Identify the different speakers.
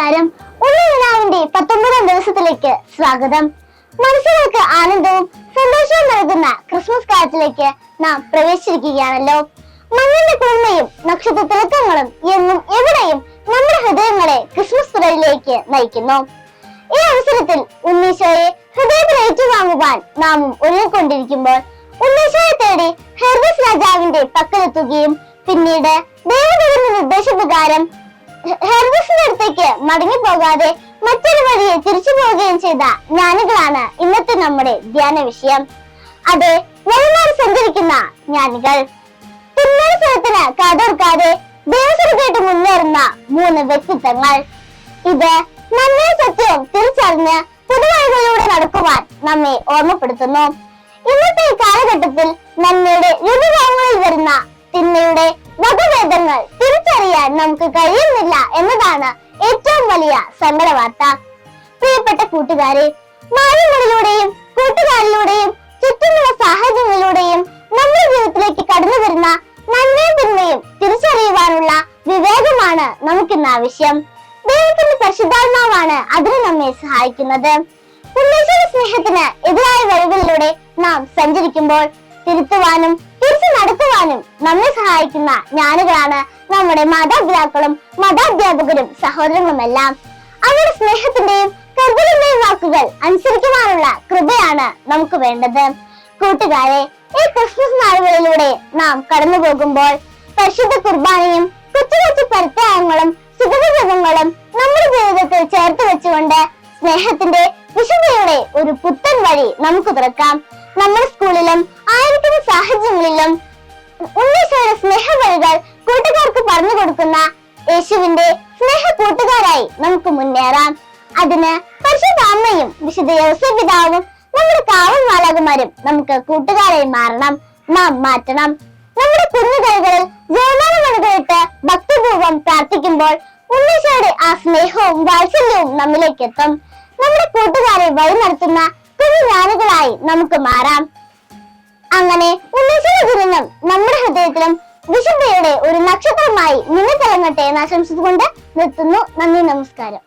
Speaker 1: നമസ്കാരം. ഉണ്ണിനിലാവിന്റെ 19ാം ദിവസത്തിലേക്ക് സ്വാഗതം. മനസ്സുകൾക്ക് ആനന്ദവും സന്തോഷവും നൽകുന്ന ക്രിസ്മസ് കാലത്തിലേക്ക് നാം പ്രവേശിച്ചിരിക്കുകയാണല്ലോ. മണ്ണിന്റെ കുളിർമയും നക്ഷത്ര തിളക്കങ്ങളും എന്നും എവിടെയും നമ്മുടെ ഹൃദയങ്ങളെ ക്രിസ്മസ് പുരയിലേക്ക് നയിക്കുന്നു. ഈ അവസരത്തിൽ ഉണ്ണീശോയെ ഹൃദയത്തിൽ ഏറ്റുവാങ്ങുവാൻ നാമും ഒരുങ്ങിക്കൊണ്ടിരിക്കുമ്പോൾ ഉണ്ണീശോയെ തേടി ഹെർദസ് രാജാവിന്റെ പക്കലെത്തുകയും പിന്നീട് ദൈവത്തിന്റെ നിർദ്ദേശപ്രകാരം ഹെർദസിന്റെ അടുത്തേക്ക് മടങ്ങി പോകാതെ മറ്റൊരു വഴിയെ തിരിച്ചു പോവുകയും ചെയ്ത ജ്ഞാനികളാണ് ഇന്നത്തെ നമ്മുടെ ധ്യാന വിഷയം. അതെ, വഴിമാറി സഞ്ചരിക്കുന്ന ജ്ഞാനികൾ. പിന്നീട് സ്ഥലത്തിന് കാതോർക്കാതെ ദൈവസ്വരൂപമായിട്ട് മുന്നേറുന്ന 3 വ്യക്തിത്വങ്ങൾ. ഇത് നന്മയും സത്യവും തിരിച്ചറിഞ്ഞ് പുതുവഴികളിലൂടെ നടക്കുവാൻ നമ്മെ ഓർമ്മപ്പെടുത്തുന്നു. ഇന്നത്തെ ഈ കാലഘട്ടത്തിൽ നന്മയുടെ വിവിധങ്ങളിൽ വരുന്ന തിന്മയുടെ വകഭേദങ്ങൾ തിരിച്ചറിയാൻ നമുക്ക് കഴിയുന്നില്ല എന്നതാണ് ഏറ്റവും വലിയ സങ്കട വാർത്ത. പ്രിയപ്പെട്ട കൂട്ടുകാരെ, മാധ്യമങ്ങളിലൂടെയും കൂട്ടുകാരിലൂടെയും ചുറ്റുമുള്ള സാഹചര്യങ്ങളിലൂടെയും നമ്മുടെ ജീവിതത്തിലേക്ക് കടന്നു വരുന്ന നന്മയും തിന്മയും തിരിച്ചറിയുവാനുള്ള വിവേകമാണ് നമുക്കിന്ന് ആവശ്യം. ദൈവത്തിന്റെ പരിശുദ്ധാത്മാവാണ് അതിന് നമ്മെ സഹായിക്കുന്നത്. ഉണ്ണീശോയുടെ സ്നേഹത്തിന് എതിരായ വഴികളിലൂടെ നാം സഞ്ചരിക്കുമ്പോൾ തിരുത്തുവാനും തിരിച്ചു നടത്തുവാനും നമ്മെ സഹായിക്കുന്ന ജ്ഞാനികളാണ് നമ്മുടെ മാതാപിതാക്കളും മതാധ്യാപകരും സഹോദരങ്ങളുമെല്ലാം. അവരുടെ സ്നേഹത്തിന്റെയും കരുതലിന്റെയും വാക്കുകൾ അനുസരിക്കുവാനുള്ള കൃപയാണ് നമുക്ക് വേണ്ടത്. കൂട്ടുകാരെ, ഈ ക്രിസ്മസ് നാളുകളിലൂടെ നാം കടന്നു പോകുമ്പോൾ പരിശുദ്ധ കുർബാനയും കൊച്ചു കൊച്ചു പരിത്യാഗങ്ങളും സുഗതജപങ്ങളും നമ്മുടെ ജീവിതത്തിൽ ചേർത്ത് വെച്ചുകൊണ്ട് സ്നേഹത്തിന്റെ വിശുദ്ധിയുടെ ഒരു പുത്തൻ വഴി നമുക്ക് തുറക്കാം. നമ്മുടെ സ്കൂളിലും ആയിരിക്കുന്ന സാഹചര്യങ്ങളിലും ഉണ്ണീശോയുടെ സ്നേഹവഴികൾ കൂട്ടുകാർക്ക് പറഞ്ഞു കൊടുക്കുന്ന യേശുവിന്റെ സ്നേഹ കൂട്ടുകാരായി നമുക്ക് മുന്നേറാം. അതിന് പരിശുദ്ധ അമ്മയും വിശുദ്ധ യോസേപ്പ് പിതാവും നമ്മുടെ കാവൽ മാലാഖമാരും നമുക്ക് കൂട്ടുകാരായി മാറണം. നാം മാറ്റണം. നമ്മുടെ കുഞ്ഞു കൈകളിൽ ജയമാനമണികളിട്ട് ഭക്തിപൂർവ്വം പ്രാർത്ഥിക്കുമ്പോൾ ഉണ്ണീശോയുടെ ആ സ്നേഹവും വാത്സല്യവും നമ്മിലേക്ക് എത്തും. നമ്മുടെ കൂട്ടുകാരെ വഴി നടത്തുന്ന കുഞ്ഞു ജ്ഞാനികളായി നമുക്ക് മാറാം. അങ്ങനെ ഉണ്ണീശോയുടെ ജനനം നമ്മുടെ ഹൃദയത്തിലും വിശുദ്ധയുടെ ഒരു നക്ഷത്രമായി മിന്നിത്തിളങ്ങട്ടെ എന്ന് ആശംസിച്ചുകൊണ്ട് നിർത്തുന്നു. നന്ദി, നമസ്കാരം.